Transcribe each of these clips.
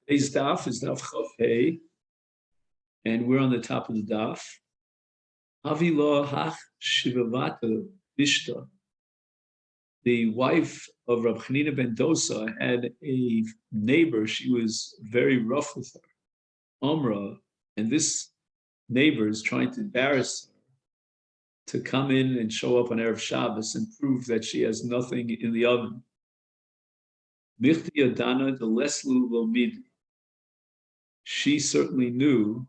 Today's daf is daf Chav Hey, and we're on the top of the daf. Avila hach shivavata bishta. The wife of Rab Chanina ben Dosa had a neighbor. She was very rough with her, Amra, and this neighbor is trying to embarrass her to come in and show up on Erev Shabbos and prove that she has nothing in the oven. Michti Adana de Leslu Lomid. She certainly knew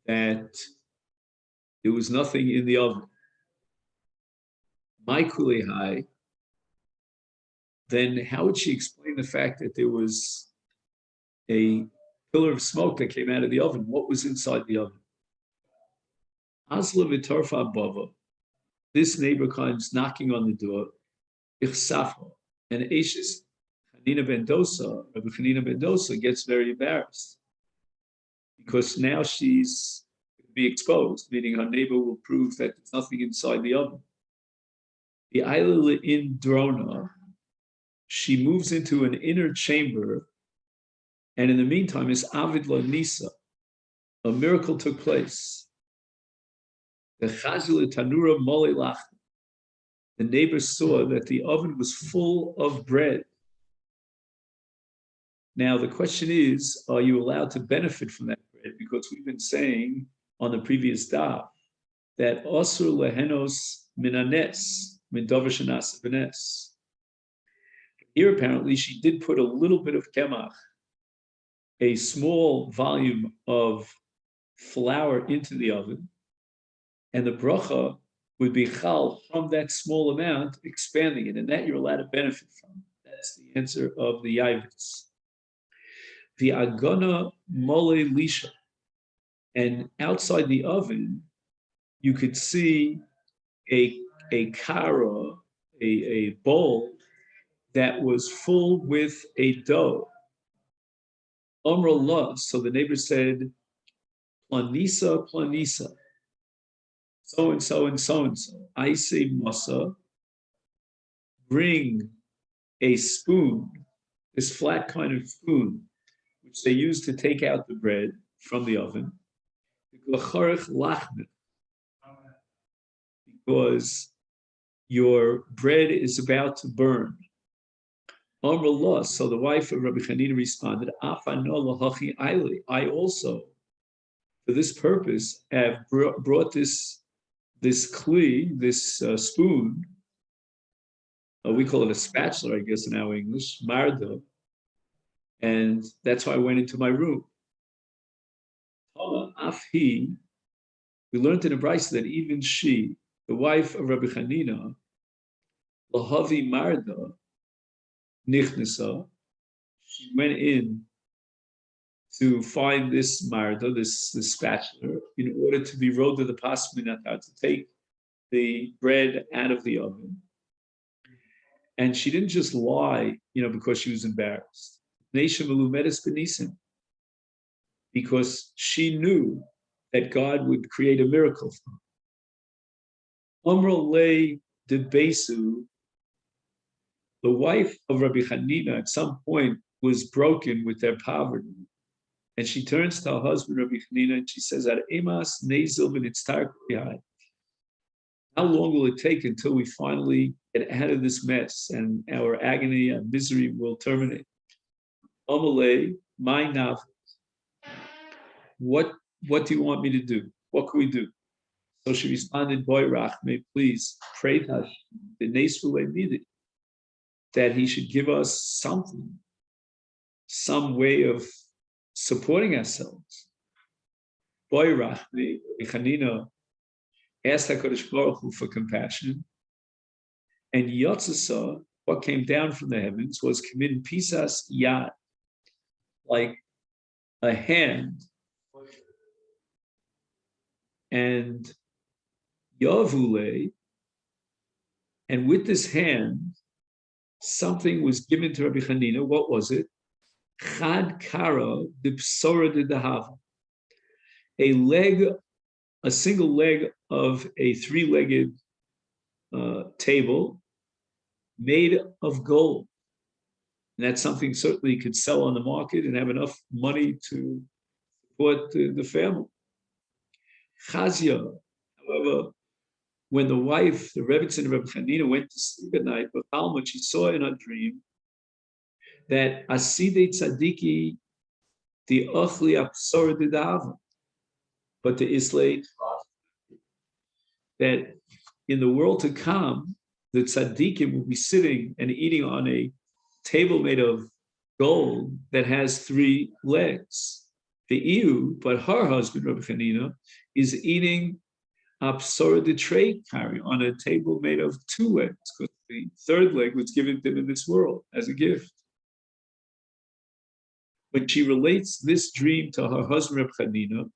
that there was nothing in the oven. My kulehai, then how would she explain the fact that there was a pillar of smoke that came out of the oven? What was inside the oven? Asla v'torfa bava. This neighbor comes knocking on the door. Ichsafa. And Ashes Chanina ben Dosa, Rabbi Chanina ben Dosa, gets very embarrassed because now she's going to be exposed, meaning her neighbor will prove that there's nothing inside the oven. The Eilele in Drona, she moves into an inner chamber, and in the meantime, is Avid La Nisa. A miracle took place. The Chazil Tanura Mole Lach. The neighbors saw that the oven was full of bread. Now, the question is, are you allowed to benefit from that bread? Because we've been saying on the previous daf that Osur Lehenos Minanes, Min Dover Shanas Benes. Here, apparently, she did put a little bit of kemach, a small volume of flour into the oven, and the bracha would be chal from that small amount, expanding it, and that you're allowed to benefit from. That's the answer of the Yavitz. The agona mole lisha, and outside the oven, you could see a kara, a bowl that was full with a dough. Amrullah, so the neighbor said, planisa, planisa, so and so and so and so. I say masa, bring a spoon, this flat kind of spoon, which they use to take out the bread from the oven, because your bread is about to burn. So the wife of Rabbi Chanina responded, I also, for this purpose, have brought this kli, this spoon, we call it a spatula, I guess, in our English, mardo, and that's why I went into my room. We learned in a brayso that even she, the wife of Rabbi Chanina, lahavi marda, nichnesa, she went in to find this marda, this spatula, in order to be road to the pasminatar, to take the bread out of the oven. And she didn't just lie, because she was embarrassed. Because she knew that God would create a miracle for her. Amro le de Besu, the wife of Rabbi Chanina, at some point was broken with their poverty. And she turns to her husband, Rabbi Chanina, and she says, how long will it take until we finally get out of this mess and our agony and misery will terminate? Amalei, my nav. What do you want me to do? What can we do? So she responded, Boy Rachme, please pray that he should give us something, some way of supporting ourselves. Boy Rachme, Chanina asked HaKadosh Baruch Hu for compassion, and Yotzasa, what came down from the heavens, was Kamin Pisas Yad, like a hand, and Yavule, and with this hand, something was given to Rabbi Chanina. What was it? Chad Kara Dipsora de Dahava, a single leg of a three-legged table made of gold. And that's something certainly you could sell on the market and have enough money to support the family. Chazia, however, when the wife, the Rebbetzin Rebbe Chanina, went to sleep at night, but Alma, she saw in her dream that Asidei Tzadiki, the Ochli Apsor Didava, but the Islay, that in the world to come, the tzaddikim will be sitting and eating on a table made of gold that has 3 legs. The Iu, but her husband, Rabbi Hanina, is eating Apsora de Trey carry on a table made of 2 legs, because the 3rd leg was given to them in this world as a gift. When she relates this dream to her husband, Rabbi Hanina,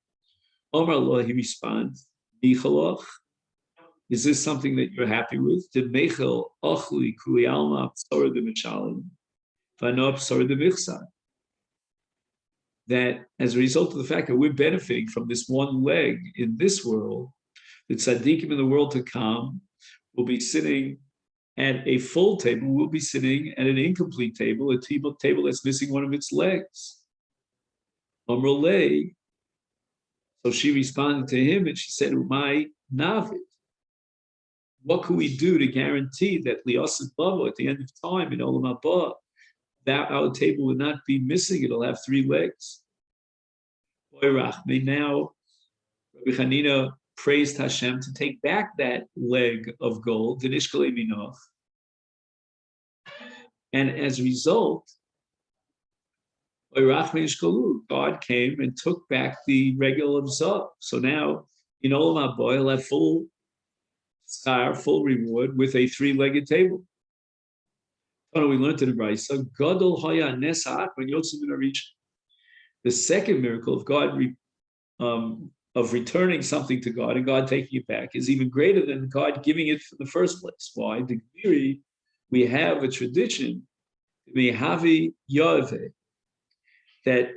Omar Allah, he responds, Michalach, is this something that you're happy with? Did Mechel Ochli Kuli Alma Apsora de Michalim, Vano Apsora de Michsan? That as a result of the fact that we're benefiting from this one leg in this world, the tzaddikim in the world to come will be sitting at a full table, will be sitting at an incomplete table, a table that's missing one of its legs. Amrulay, so she responded to him and she said, Umay Navid, what can we do to guarantee that Liasid Bava at the end of time in Olam Haba, that our table will not be missing, it'll have 3 legs? Now, Rabbi Hanina praised Hashem to take back that leg of gold, and as a result, God came and took back the regal of Zav. So now, in Olam Haba, he'll have full schar, full reward with a 3-legged table. We learned in the Brisa, Gadol Haya Nesach when Yotzim in Arich. The second miracle of God of returning something to God and God taking it back is even greater than God giving it in the first place. Why? The Gemiri, we have a tradition, Mehavi Yaveh, that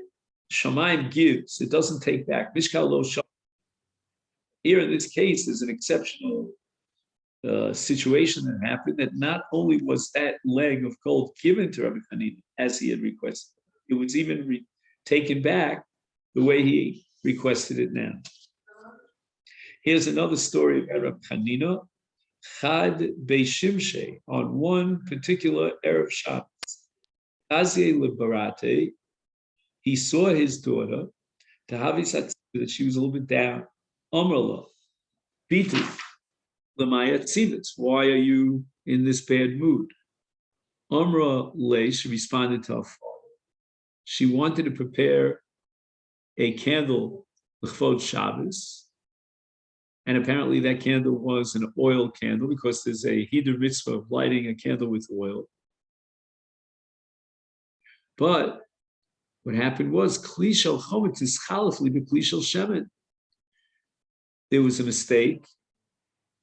Shamayim gives, it doesn't take back. Mishkal lo Shamayim. Here in this case is an exceptional situation that happened, that not only was that leg of gold given to Rabbi Hanina as he had requested, it was even taken back the way he requested it now. Here's another story about Rabbi Hanina. Chad Beishimshe, on one particular Erev Shabbos, Kazie Liberate, he saw his daughter, that she was a little bit down. Amrullah, Biti, Lamaya Tzivitz, why are you in this bad mood? Amra Le, she responded to her father. She wanted to prepare a candle, L'chvod Shabbos, and apparently that candle was an oil candle because there's a Hidur mitzvah of lighting a candle with oil. But what happened was, Kli shel chometz is chalafli b'kli shel shemen. There was a mistake,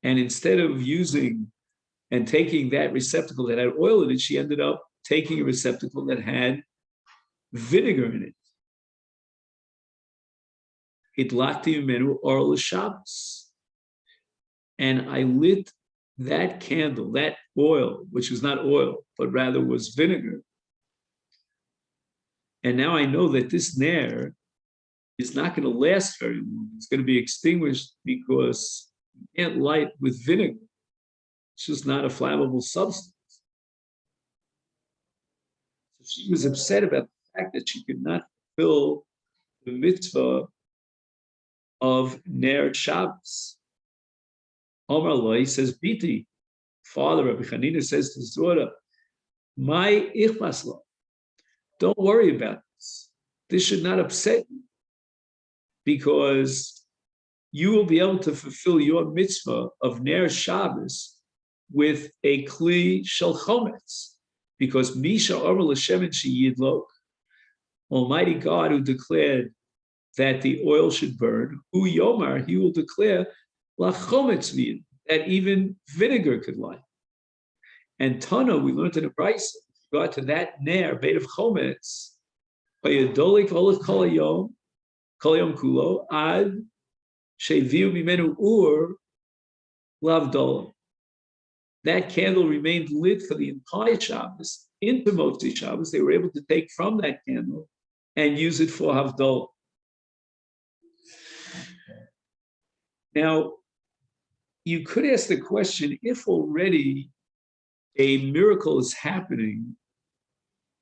and instead of using and taking that receptacle that had oil in it, she ended up taking a receptacle that had vinegar in it. Idlakti mimenu or l'Shabbos. And I lit that candle, that oil, which was not oil, but rather was vinegar. And now I know that this nair is not going to last very long. It's going to be extinguished because you can't light with vinegar. It's just not a flammable substance. So she was upset about the fact that she could not fulfill the mitzvah of Ner Shabbos. Omar Allah, says, Biti, father Rabbi Hanina says to his daughter, my ichmasla, don't worry about this. This should not upset you, because you will be able to fulfill your mitzvah of Ner Shabbos with a kli shel chometz, because Misha Omer L'Shem Sheyidlok, Almighty God who declared that the oil should burn, Hu Yomar, he will declare La chometz vid, that even vinegar could light. And Tana, we learned in the Brisa, got to that Ner, Beit of Chometz, Vayadolik Olech Kol Hayom Kulo, Ad Sheviu Mimenu Ur Lavdolam. that candle remained lit for the entire Shabbos. Into Motzei Shabbos, they were able to take from that candle and use it for Havdalah. Now, you could ask the question, if already a miracle is happening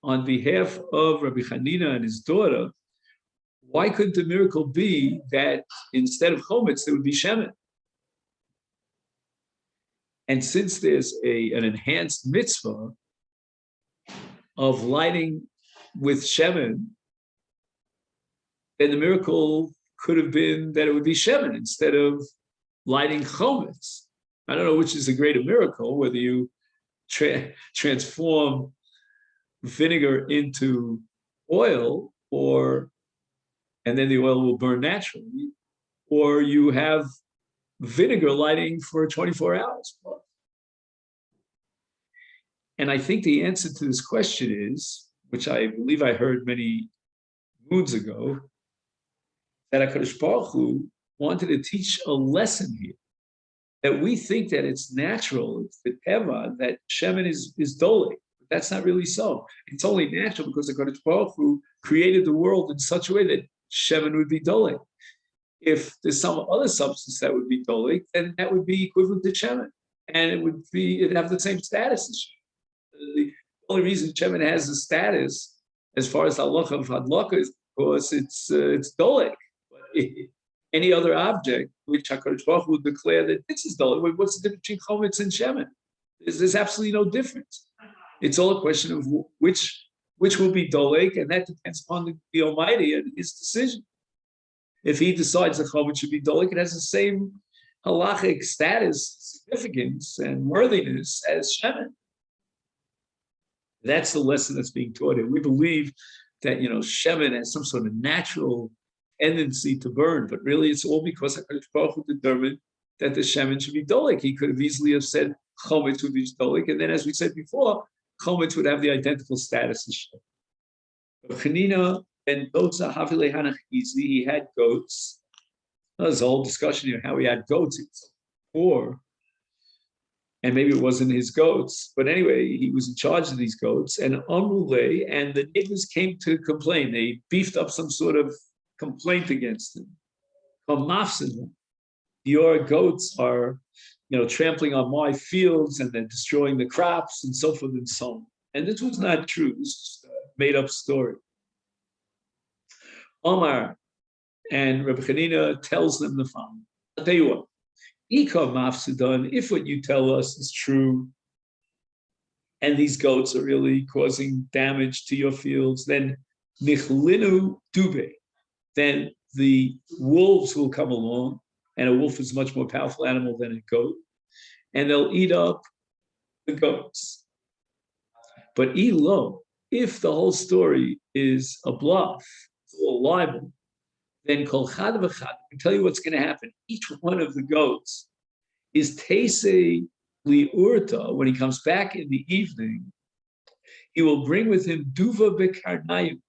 on behalf of Rabbi Hanina and his daughter, why couldn't the miracle be that instead of chometz, there would be shemen? And since there's an enhanced mitzvah of lighting with shemen, then the miracle could have been that it would be shemen instead of lighting chometz. I don't know which is a greater miracle, whether you transform vinegar into oil, and then the oil will burn naturally, or you have vinegar lighting for 24 hours. And I think the answer to this question is, which I believe I heard many moons ago, that HaKadosh Baruch Hu wanted to teach a lesson here, that we think that it's natural, it's the teva, that shemen is dolik. That's not really so. It's only natural because the HaKadosh Baruch Hu created the world in such a way that shemen would be dolik. If there's some other substance that would be dolik, then that would be equivalent to shemen, and it'd have the same status as shemen. The only reason shemen has a status, as far as halacha of hadlaka, is because it's dolik. But any other object which HaKadosh Baruch Hu would declare that this is dolik, what's the difference between chometz and shemen? There's absolutely no difference. It's all a question of which will be dolik, and that depends upon the Almighty and his decision. If he decides that chometz should be dolik, it has the same halachic status, significance, and worthiness as shemen. That's the lesson that's being taught here. We believe that shemen has some sort of natural tendency to burn, but really it's all because HaKadosh Baruch Hu determined that the shemen should be dolik. He could have easily have said chometz would be dolik, and then, as we said before, chometz would have the identical status as shemen. Chanina and Dosa Havile Hanach Easy, he had goats. There's a whole discussion here how he had goats. He was poor, and maybe it wasn't his goats, but anyway, he was in charge of these goats. And Amrule, and the neighbors came to complain. They beefed up some sort of complaint against him. Your goats are, trampling on my fields, and they're destroying the crops, and so forth and so on. And this was not true. This was a made-up story. Omar and Rabbi Hanina tells them the following: I'll tell you what, if what you tell us is true, and these goats are really causing damage to your fields, then nichlinu dube, then the wolves will come along, and a wolf is a much more powerful animal than a goat, and they'll eat up the goats. But elo, if the whole story is a bluff, it's all a libel, then kol chad v'chad, I can tell you what's going to happen. Each one of the goats is teisei liurta. When he comes back in the evening, he will bring with him duva bekarnayim.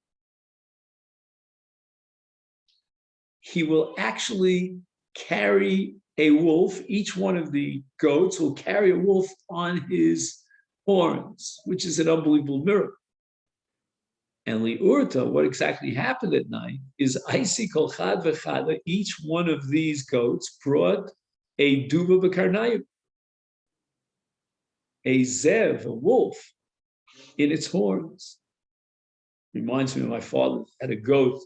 He will actually carry a wolf. Each one of the goats will carry a wolf on his horns, which is an unbelievable miracle. And liurta, what exactly happened at night is Aisi kol chad v'chada, each one of these goats brought a duva b'karnayim, a zev, a wolf, in its horns. Reminds me of my father had a goat.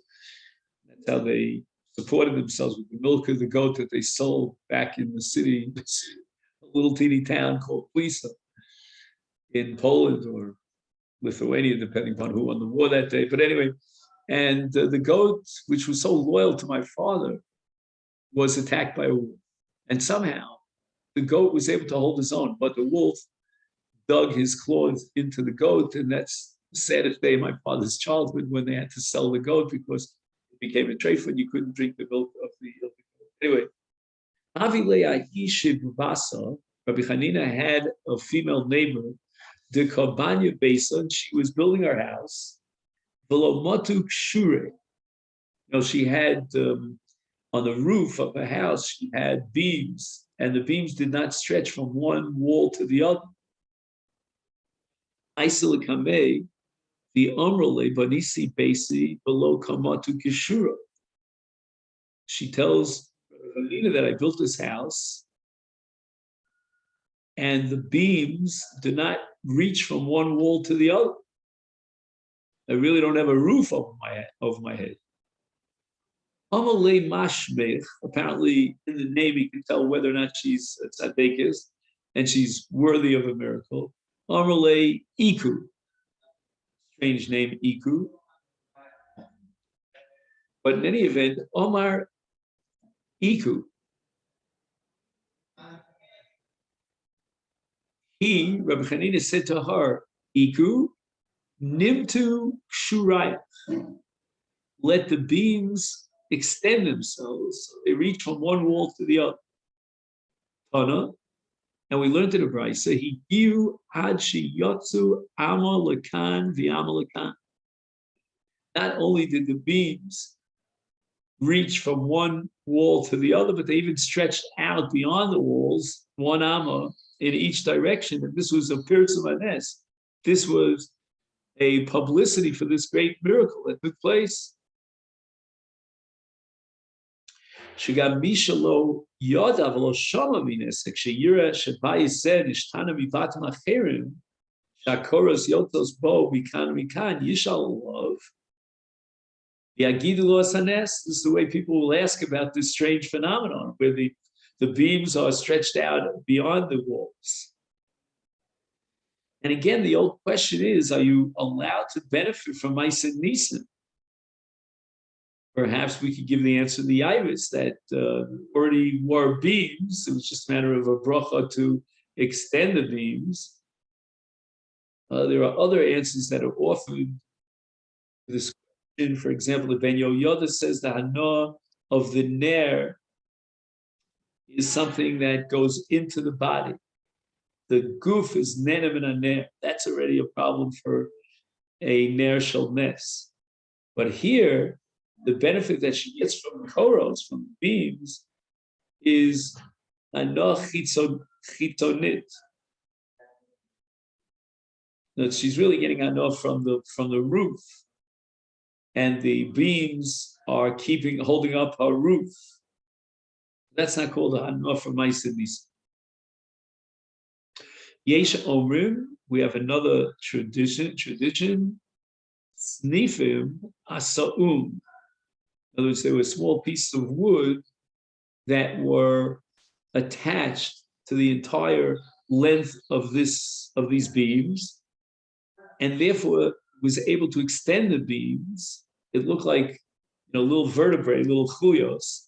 That's how they supported themselves, with the milk of the goat that they sold back in the city, a little teeny town called Plisa in Poland or Lithuania, depending upon who won the war that day. But anyway, and the goat, which was so loyal to my father, was attacked by a wolf. And somehow the goat was able to hold his own, but the wolf dug his claws into the goat. And that's the saddest day of my father's childhood, when they had to sell the goat because it became a treifa and you couldn't drink the milk of the goat. Anyway, Rabbi Hanina had a female neighbor, the Kabanya Basin. She was building her house. Velomatu Kshure. She had on the roof of her house, she had beams and the beams did not stretch from one wall to the other. Isilikameh, the Amrole, Banisi Basi, below Kamatu Kishura. She tells Alina that I built this house, and the beams do not reach from one wall to the other. I really don't have a roof over my head. Amalei Mashmech, apparently in the name you can tell whether or not she's a tzaddikus and she's worthy of a miracle. Amalei Iku, strange name Iku. But in any event, Omar Iku, Rabbi Hanina said to her, Iku, Nimtu Shuraya, let the beams extend themselves. So they reach from one wall to the other. Tana, and we learned in the Brisa, he giu ad sheyotzu ama lekan v'ama lekan. Not only did the beams reach from one wall to the other, but they even stretched out beyond the walls, one amma in each direction. And this was a pirzum anes. This was a publicity for this great miracle that took place. Shegam mishalo yodav lo shama minesek sheyira shebai said ishtana mivat macherim shakoros yotos bo mikan yishal love. Yagidu lo sanes. This is the way people will ask about this strange phenomenon where the beams are stretched out beyond the walls. And again, the old question is, are you allowed to benefit from Ma'aseh Nisan? Perhaps we could give the answer to the Iris that already wore beams. It was just a matter of a bracha to extend the beams. There are other answers that are offered to this question. For example, the Ben Yoda says the hana of the ner is something that goes into the body. The goof is nenem and a ner. That's already a problem for a ner shel nes. But here, the benefit that she gets from the koros, from the beams, is hana chitonit. That she's really getting hana from the roof, and the beams are holding up her roof. That's not called a hana from Ma'aseh Nisan. Yesh Omrim, we have another tradition, Snifim Asaum. In other words, there were small pieces of wood that were attached to the entire length of these beams, and therefore was able to extend the beams. It looked like little vertebrae, little chuyos.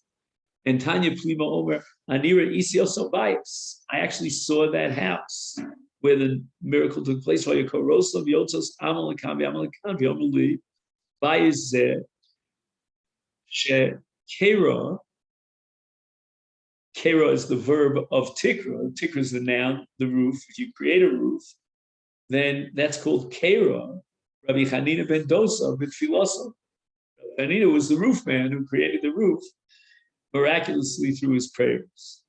And Tanya Plima Omer, Anira Isioso Bias. I actually saw that house where the miracle took place. Kera is the verb of tikra. Tikra is the noun, the roof. If you create a roof, then that's called kera. Rabbi Hanina ben Dosa ben Filosa. Hanina was the roof man who created the roof miraculously through his prayers.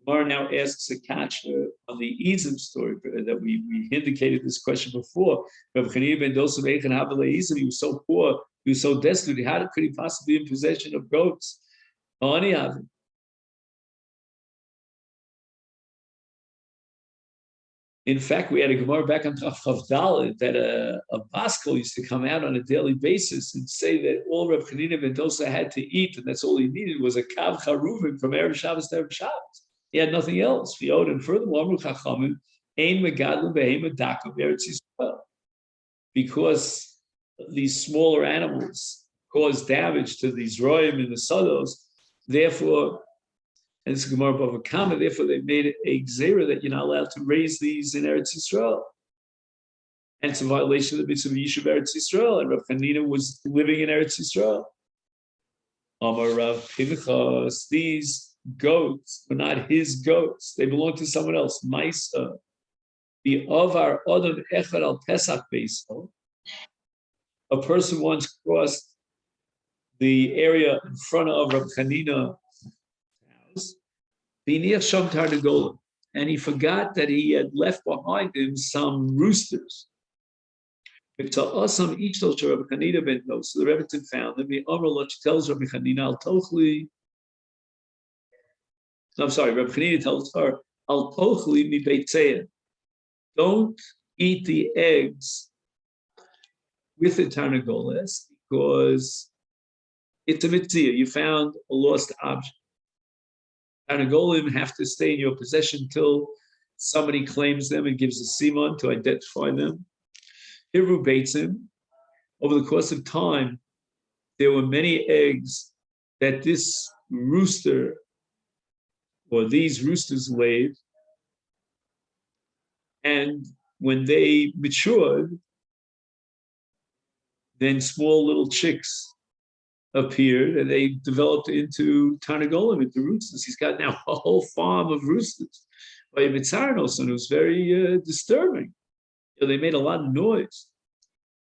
Gemara now asks a kasha on the Izim story that we indicated this question before. Rabbi Hanina ben Dosa he was so poor, he was so destitute. How could he possibly be in possession of goats? In fact, we had a Gemara back on Chav Dalet that a Baskel used to come out on a daily basis and say that all Reb Chanina ben Dosa had to eat, and that's all he needed, was a Kav Charuvim from Erev Shabbos to Erev Shabbos. He had nothing else. And furthermore, Amru Chachamim, Ein Megadlim Behema Daka Eretz Yisrael. Because these smaller animals cause damage to these roim and the sados, therefore, and it's Gemara Bava Kama, therefore they made it a gzera that you're not allowed to raise these in Eretz Yisrael. And it's a violation of the mitzvah of Yishuv Eretz Yisrael, and Rav Hanina was living in Eretz Yisrael. Amar Rav Pinchas, these goats were not his goats, they belonged to someone else. Maisa, the Avar Adam Echad al Pesach Beiso, a person once crossed the area in front of Rav Hanina B'niach sham tarnagolim. And he forgot that he had left behind him some roosters. So the Rebbetzin found them. The Amr tells Rabbi Chanina, Al Tochli. I'm sorry, Rabbi Chanina tells her, Al Tochli mi beitzeya. Don't eat the eggs with the tarnagoles because it's a mitzvah. You found a lost object. Tarnagolim have to stay in your possession till somebody claims them and gives a simon to identify them. Hiru beitzim. Over the course of time, there were many eggs that this rooster or these roosters laid. And when they matured, then small little chicks appeared and they developed into tarnagolim, into roosters. He's got now a whole farm of roosters. By Mitzarnos, and it was very disturbing. They made a lot of noise.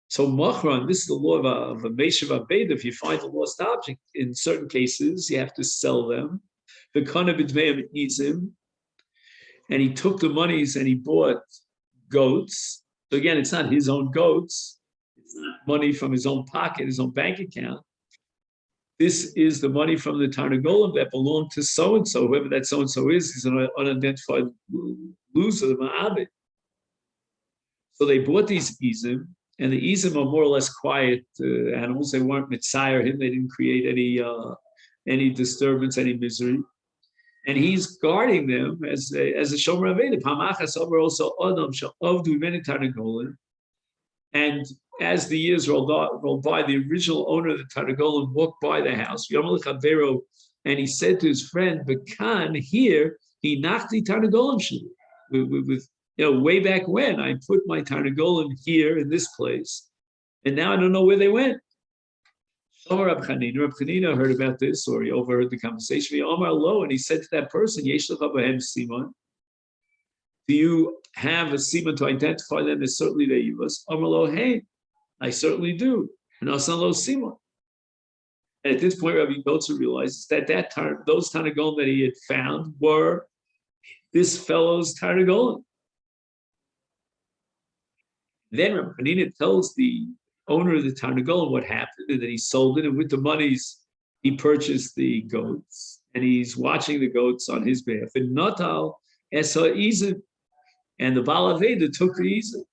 So machran, this is the law of a meshav abed. If you find a lost object, in certain cases you have to sell them. The kana b'dmeim izim, and he took the monies and he bought goats. So again, it's not his own goats; it's not money from his own pocket, his own bank account. This is the money from the tarnagolim that belonged to so and so, whoever that so and so is. He's an unidentified loser, the ma'abed. So they bought these izim. And the izim are more or less quiet animals. They weren't mitzayer him. They didn't create any disturbance, any misery. And he's guarding them as a shomer aveda. Pamachas over also adam she'ovdu many tarnagolim. And as the years rolled by, the original owner of the tarnagolim walked by the house. And he said to his friend, "Bekan here he nachti tarnagolim shli with." Way back when I put my tarnagolim here in this place, and now I don't know where they went. Reb Chanina heard about this, or he overheard the conversation. And he said to that person, Simon, do you have a simon to identify them as certainly they was? Hey, I certainly do. And Simon. And at this point, Rabbi Yotzer realizes that those tarnagolim that he had found were this fellow's tarnagolim. Then Rabbi Hanina tells the owner of the tarnagolim what happened, and that he sold it, and with the monies he purchased the goats, and he's watching the goats on his behalf. And Natal Esa Izim, and the Baal Aveda took the Izim.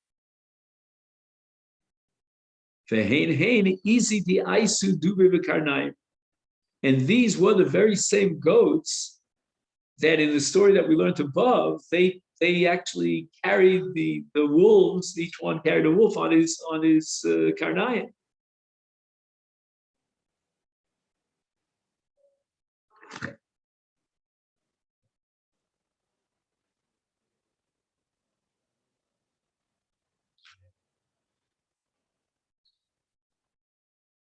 Easy the Aisu Dube V'Karnaim. And these were the very same goats that in the story that we learned above, they actually carried the wolves. Each one carried a wolf on his karnayim.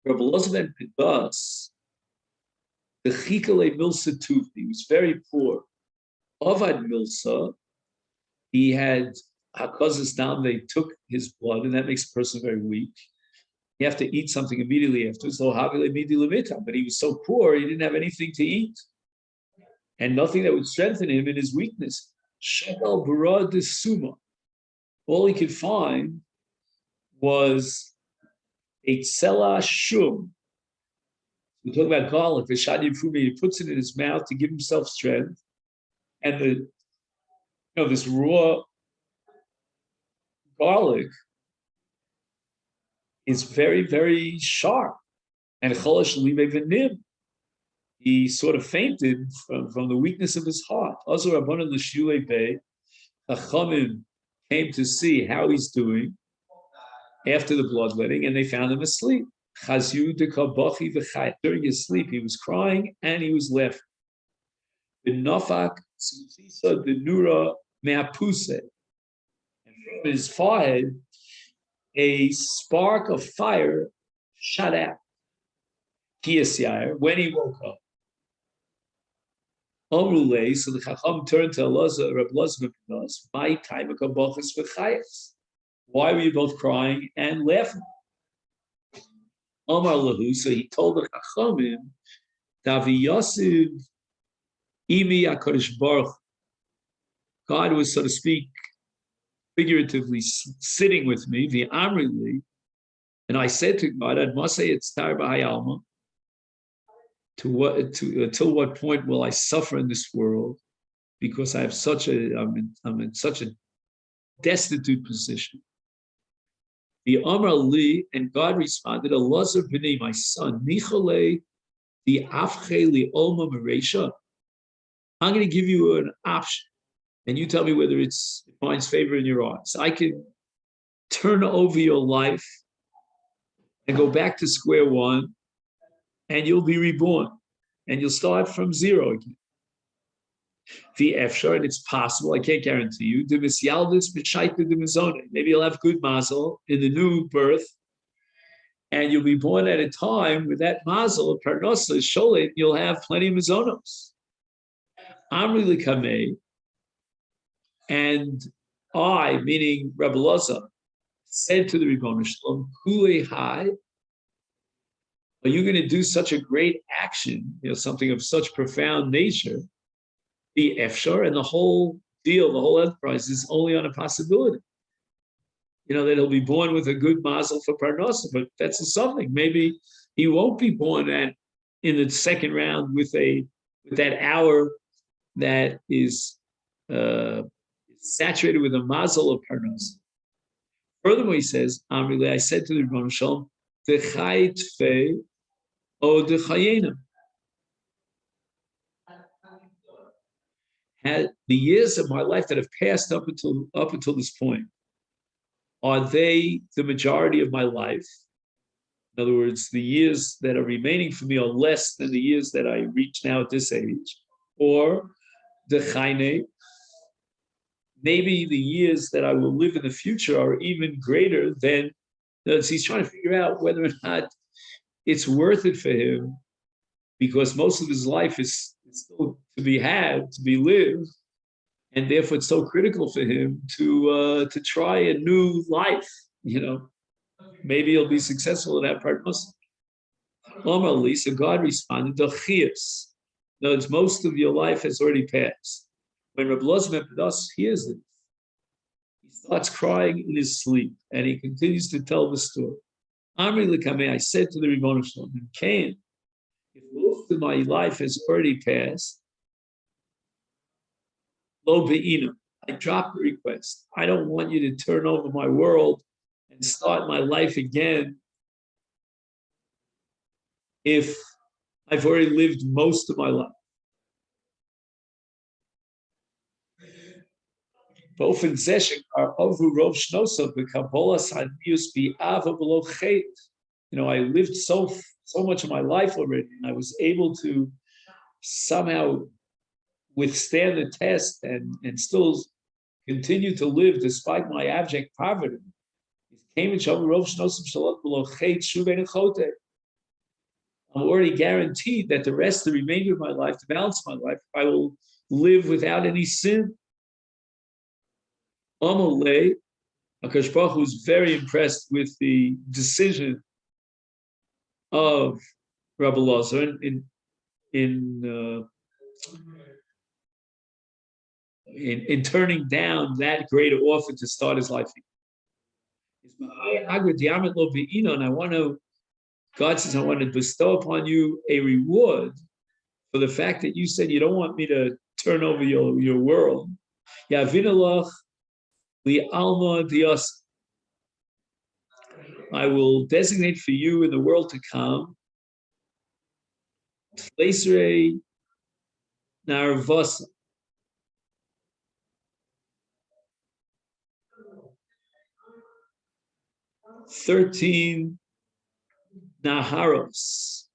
Rabbi Elazar ben Pidas, the Chikale Milsa Tuf, he was very poor. Avad Milsa, he had Hakazas down, they took his blood, and that makes a person very weak. You have to eat something immediately after. So but he was so poor, he didn't have anything to eat. And nothing that would strengthen him in his weakness. Shekal Bara de Suma. All he could find was a tzela shum. We talk about garlic, the shadi fumi, he puts it in his mouth to give himself strength. And this raw garlic is very, very sharp. And he sort of fainted from the weakness of his heart. Also, Rabbanan L'Shulei Bey, Chachamim came to see how he's doing after the bloodletting, and they found him asleep. During his sleep, he was crying and he was laughing. And from his forehead, a spark of fire shot out. When he woke up. Omrule, so the Chacham turned to Rabbi Elazar ben Pidas, my time of kabachas v'chayas. Why were you both crying and laughing? Omar lahu, so he told the Chachamim, Davi Yosef Imi HaKadosh Baruch, God was, so to speak, figuratively sitting with me, the Amrili, and I said to God, I'd must say it's Alma. Until what point will I suffer in this world? Because I'm in such a destitute position. The Amar Li, and God responded, Elazar b'nei, my son, Nichole, the Afche li Olma Meresha. I'm going to give you an option, and you tell me whether it finds favor in your eyes. I can turn over your life and go back to square one, and you'll be reborn, and you'll start from zero again. The Efshar, and it's possible, I can't guarantee you, maybe you'll have good mazel in the new birth, and you'll be born at a time with that mazel, parnosa, sholet, you'll have plenty of mazonos. Amri Likameh, and I, meaning Rebbe Loza, said to the Ribbon Shalom, Kule Hai, are you going to do such a great action, something of such profound nature? The Efshar, and the whole deal, the whole enterprise is only on a possibility. That he'll be born with a good mazel for Parnasa, but that's something. Maybe he won't be born in the second round with that hour that is saturated with a mazel of Parnasa. Furthermore, he says, Amrile, I said to the Rebbe Shalom, Techai Tfei O Techayena. The years of my life that have passed up until this point, are they the majority of my life? In other words, the years that are remaining for me are less than the years that I reach now at this age. Or the chayne, maybe the years that I will live in the future are even greater than. He's trying to figure out whether or not it's worth it for him, because most of his life is still to be lived, and therefore it's so critical for him to try a new life. Maybe he'll be successful in that part. So God responded, "Dochias." No, it's most of your life has already passed. When Reb Loza hears this, he starts crying in his sleep, and he continues to tell the story. Amri Likameh, I said to the Ribbon Shalom, Cain, if most of my life has already passed, Lo be'ina, I dropped the request. I don't want you to turn over my world and start my life again if I've already lived most of my life. Bofen zeshek are over rov shnosov b'kabolas hadiyus bi'ava below chet. I lived so much of my life already, and I was able to somehow withstand the test and still continue to live despite my abject poverty. I'm already guaranteed that the remainder of my life, the balance of my life, I will live without any sin. Amalei, HaKadosh Baruch Hu is very impressed with the decision of Rabbi Loza in turning down that great offer to start his life. And God says, I want to bestow upon you a reward for the fact that you said you don't want me to turn over your world. I will designate for you in the world to come Tleisrei Narvasa. "13 Naharos,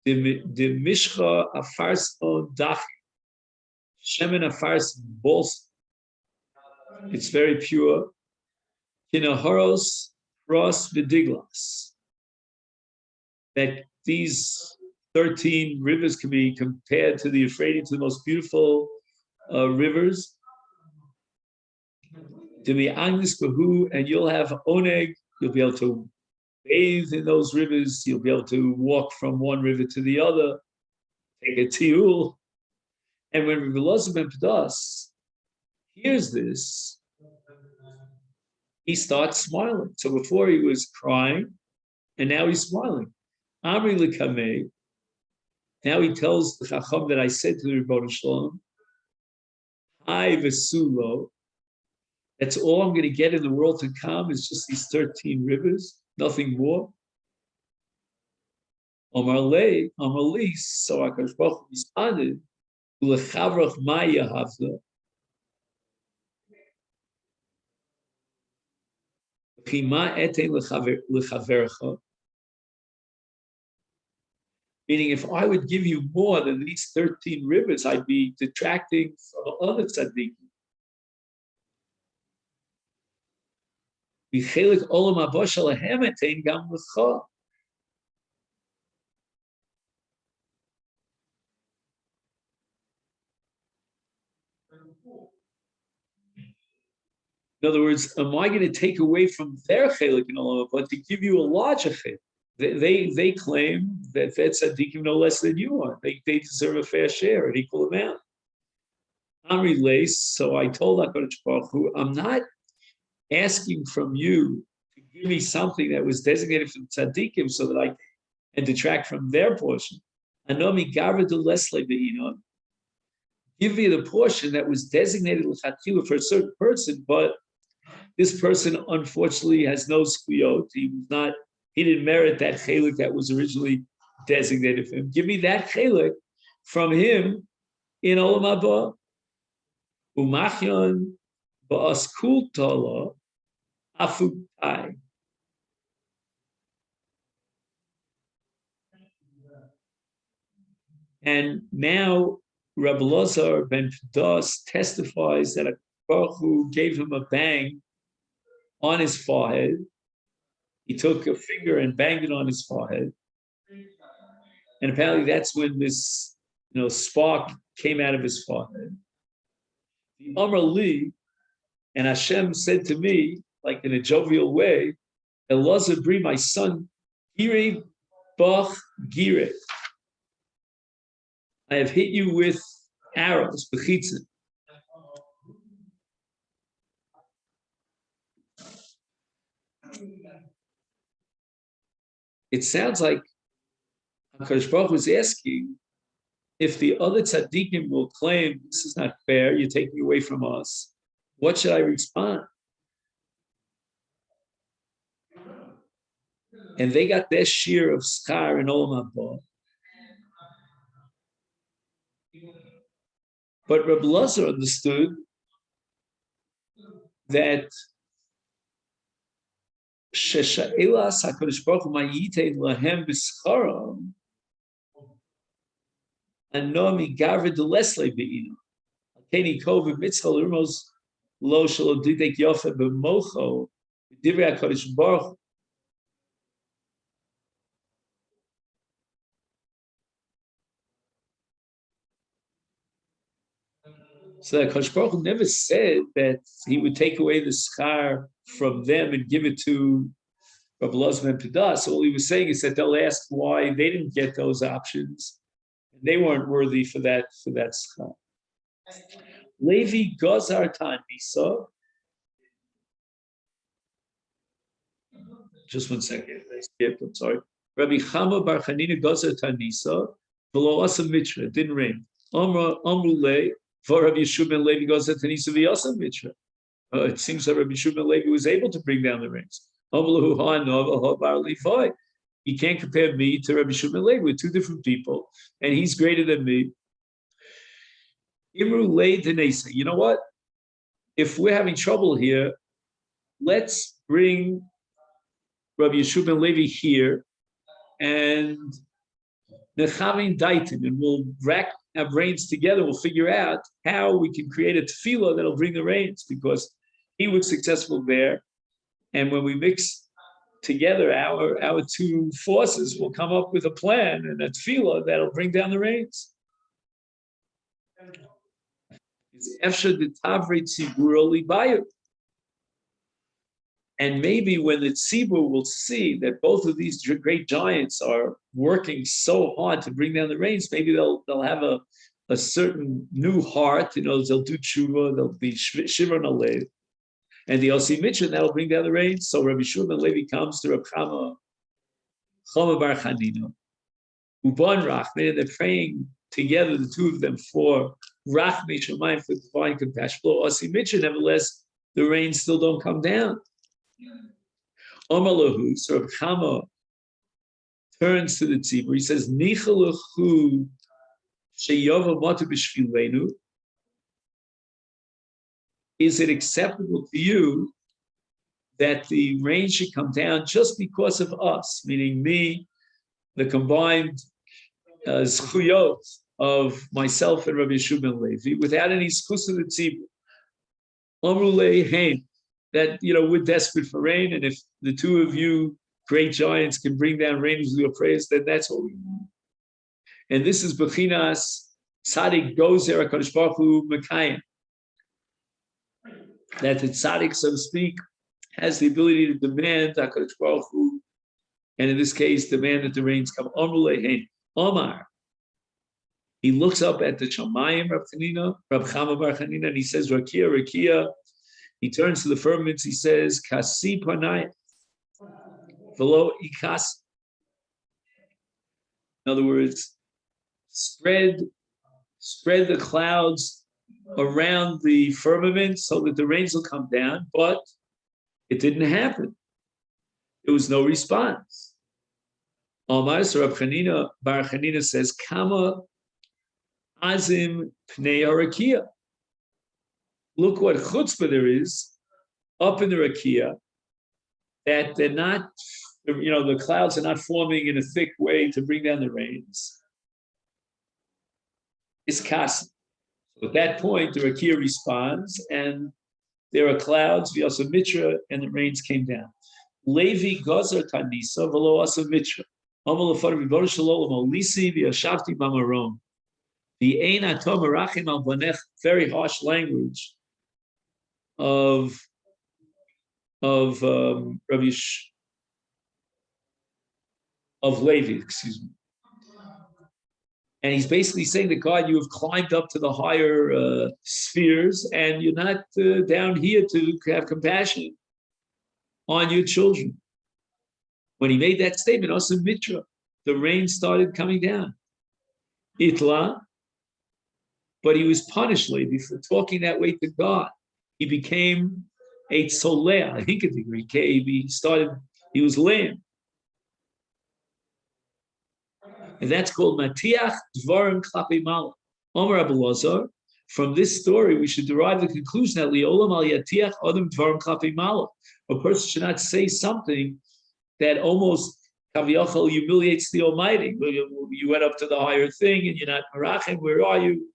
the Mishcha Afars on Dach, Shemen Afars Bols, it's very pure. Kinaharos Ros Vidiglas." That these 13 rivers can be compared to the Euphrates, the most beautiful rivers. To be Agnes Bahu, and you'll have Oneg, you'll be able to bathe in those rivers, you'll be able to walk from one river to the other, take a tiul. And when Rabbi Elazar ben Pedas hears this, he starts smiling. So before he was crying, and now he's smiling. Amri L'Kamei. Now he tells the Chacham that I said to the Rebbeinu Shalom, I Vesulo. That's all I'm going to get in the world to come is just these 13 rivers, nothing more. Amarle, so HaKadosh Baruch Hu responded, L'chavrach ma yahavta, Chima etein l'chavercha. Meaning, if I would give you more than these 13 rivers, I'd be detracting from other tzaddikim. B'chelik olam haba shalahem etein gam l'cha. In other words, am I going to take away from their chelik in olam haba to give you a larger chelik? They claim that that's tzaddikim no less than you are. They deserve a fair share, an equal amount. Amri Leis, so I told HaKadosh Baruch Hu, I'm not asking from you to give me something that was designated for tzaddikim so that I can detract from their portion. Anomi gavadu lesle be'inon. Give me the portion that was designated l'chatchila for a certain person, but this person unfortunately has no skuyot. He didn't merit that chelik that was originally designated for him. Give me that chelik from him in olam haba. Umachyon ba'askul tala afutai. And now Rabbi Elazar ben Pedas testifies that a Baruch Hu gave him a bang on his forehead. He took a finger and banged it on his forehead. And apparently that's when this spark came out of his forehead. The Amar Li, and Hashem said to me, like in a jovial way, Elazar, bring my son, Gire Bach Gire. I have hit you with arrows, bechitzin. It sounds like HaKadosh Baruch Hu was asking if the other tzaddikim will claim this is not fair, you're taking away from us. What should I respond? And they got their share of schar in olam haba. But Rabbi Elazar understood that Shesha'elas HaKadosh Baruch Hu ma'yitein lahem b'scharam anomi gavre delesle be'inu keni kov mitzchal urmos lo shelo didek yofe b'mocho divrei HaKadosh Baruch Hu. So HaKadosh Baruch Hu never said that he would take away the schar from them and give it to Rabbi Elazar ben Pedas. All he was saying is that they'll ask why they didn't get those options. And they weren't worthy for that schar. Levi Gozar Tanisa. Just 1 second. I'm sorry. Rabbi Chama Bar Chanina Gozar Tanisa. Below us a mitra. Didn't rain. Amrule. For Rabbi Yeshua ben Levi Gozar Tanisa v'yasam mitra. It seems that Rabbi Yeshua ben Levi was able to bring down the rains. You can't compare me to Rabbi Yeshua ben Levi. We're two different people, and he's greater than me. Imru lei denesa. You know what? If we're having trouble here, let's bring Rabbi Yeshua ben Levi here and nechavin daitin, and we'll have rains together. We'll figure out how we can create a tefillah that'll bring the rains, because he was successful there. And when we mix together our two forces, we'll come up with a plan and a tefillah that'll bring down the rains. And maybe when the tzibur will see that both of these great giants are working so hard to bring down the rains, maybe they'll have a a certain new heart. They'll do tshuva, they'll be shiver nalev, and the Osi Mitra, that'll bring down the rain. So Rabbi Shimon ben Levi comes to Rabbi Chama bar Chanina, Uban Rachme, and they're praying together, the two of them, for Rachme Shemayim, for divine compassion. Osi Mitra, nevertheless, the rains still don't come down. Omar Lahu, so Rabbi Chama turns to the tzibur. He says, Nichalachu sheyova matu b'shvilenu. Is it acceptable to you that the rain should come down just because of us, meaning me, the combined zchuyot of myself and Rabbi Yeshua ben Levi, without any zchus of the tzibur? Amrulei hein, that we're desperate for rain, and if the two of you great giants can bring down rain with your prayers, then that's all we need. And this is Bechinas Tzaddik Gozer HaKadosh Baruch Hu Mekayim, that the tzaddik, so to speak, has the ability to demand HaKadosh Baruch Hu, and in this case, demand that the rains come. Amrulei hein, Omar. He looks up at the Shamayim, Rab Chama bar Chanina, and he says, Rakia, Rakia. He turns to the firmaments, he says, Kasi Panayim. Below ikas. In other words, spread the clouds around the firmament so that the rains will come down, but it didn't happen. There was no response. Omar, so Rab Chanina bar Chanina says, Kama azim pnei harakia. Look what chutzpah there is up in the rakia, that they're not, the clouds are not forming in a thick way to bring down the rains. It's kasi. So at that point, the rakia responds, and there are clouds, v'yasa mitra, and the rains came down. Levi gozer tanisa v'lo asa mitra. Amal afar v'bor shalom olisi v'yashavti b'marom. The ein atom arachim al banech, very harsh language of Levi, excuse me. And he's basically saying that God, you have climbed up to the higher spheres, and you're not down here to have compassion on your children. When he made that statement, also Mitra, the rain started coming down. Itla, but he was punished, Levi, for talking that way to God. He became a tzoleh, I think he was lame. And that's called Matiach Dvarim Klapi Mala. Omer Abba Lazar, from this story, we should derive the conclusion that Liolam Al Yatiach Adam Dvarim Klapi Mala. A person should not say something that almost Kaviyachal humiliates the Almighty. You went up to the higher thing and you're not Merachim, where are you?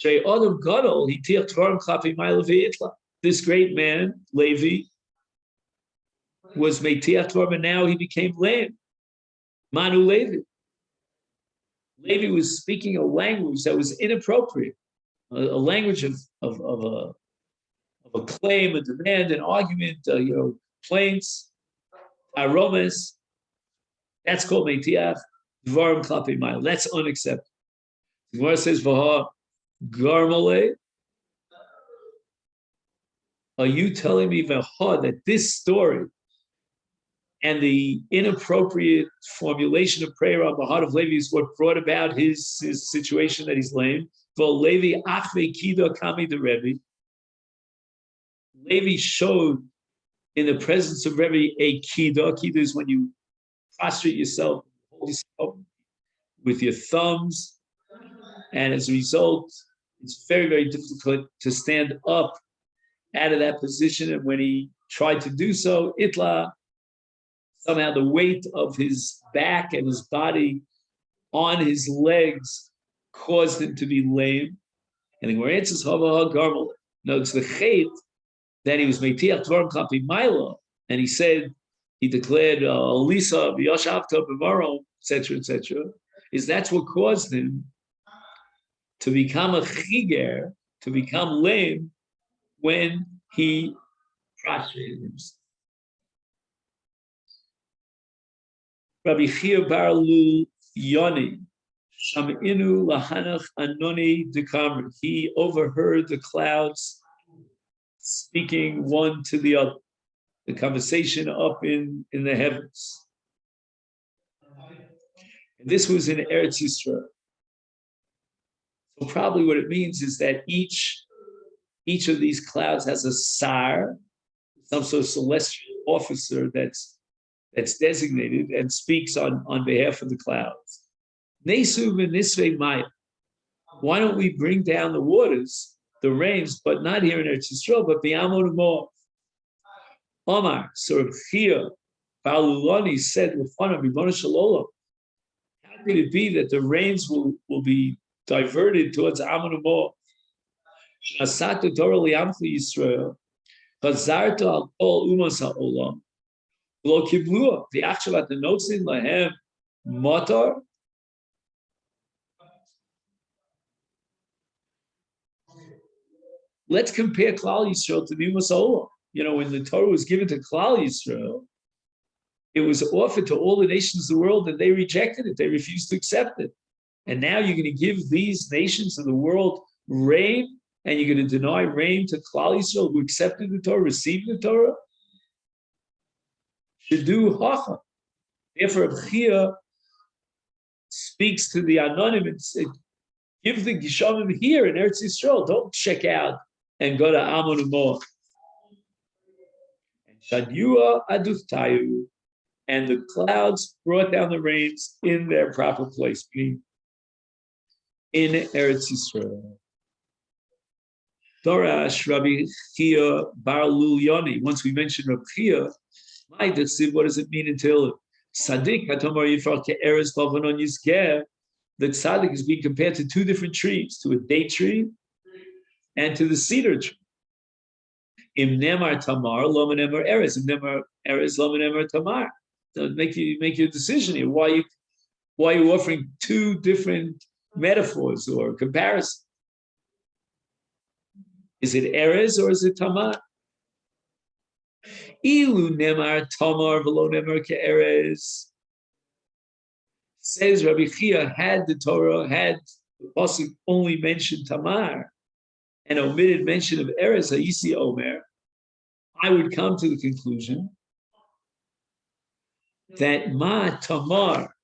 Adam Gadol, Hitiach Dvarim Klapi Mala Ve'itla. This great man, Levi, was Meitiach Dvarim, and now he became lame. Manu Levi. Levi was speaking a language that was inappropriate, a language of a claim, a demand, an argument, plaints, aromas. That's called Meitiach Dvarim Klapi Ma'il. That's unacceptable. The Gemara says, Vaha Garmale. Are you telling me, Vaha, that this story and the inappropriate formulation of prayer on the heart of Levi is what brought about his situation that he's lame? Levi achve kido kami the Rebbe. Levi showed in the presence of Rebbe a kido. Kido is when you prostrate yourself, hold yourself with your thumbs, and as a result, it's very, very difficult to stand up out of that position. And when he tried to do so, itla, somehow the weight of his back and his body on his legs caused him to be lame. And the Gemara answers, Hava Garmal. No, it's the chait that he was Meitiach Dvarim Klapi Ma'ila, and he said, he declared, Lisa, V'yashavta B'marom, etc., is that's what caused him to become a chiger, to become lame, when he prostrated himself. Rabbi Chia Bar Lu Yoni Sham'inu lahanach anoni dekamri. He overheard the clouds speaking one to the other, the conversation up in the heavens. And this was in Eretz Yisrael. So probably what it means is that each of these clouds has a sar, some sort of celestial officer that's designated and speaks on behalf of the clouds. Why don't we bring down the waters, the rains, but not here in Eretz Yisrael, but b'Amon Moav? Omar, sort of Chia, Balulani said, how could it be that the rains will be diverted towards Ammon and Moab? Asata Torah li'amchu Yisrael, Chazarta al kol umas ha'olam, lo kiblua, v'achshav atanotzin lahem motor. Let's compare Klal Yisrael to the umas ha'olam. When the Torah was given to Klal Yisrael, it was offered to all the nations of the world, and they rejected it. They refused to accept it. And now you're going to give these nations of the world rain, and you're going to deny rain to Klal Yisrael, who accepted the Torah, received the Torah? Shedu hacha. Therefore, Chia speaks to the Anonim and says, give the Gishamim here in Eretz Yisrael. Don't check out and go to Ammon and Moab. Shadua aduftayu. And the clouds brought down the rains in their proper place, meaning in Eretz Yisrael. Dorash Rabbi Chia Bar Lulyoni. Once we mentioned Rabbi Chia, what does it mean until Sadik Hatomar Yifrach Ke'eres Bavanon Yizger? The tzaddik is being compared to two different trees, to a date tree and to the cedar tree. Im nemar tamar, lo nemar eres. Im nemar eres, lo nemar tamar. So make your decision here. Why are you offering two different metaphors or comparisons? Is it Erez or is it Tamar? Ilu nemar Tamar v'lo nemar ke'erez. Says Rabbi Chia, had the Torah, had the pasuk only mentioned Tamar and omitted mention of Erez, Ha'isi Omer, I would come to the conclusion that Ma Tamar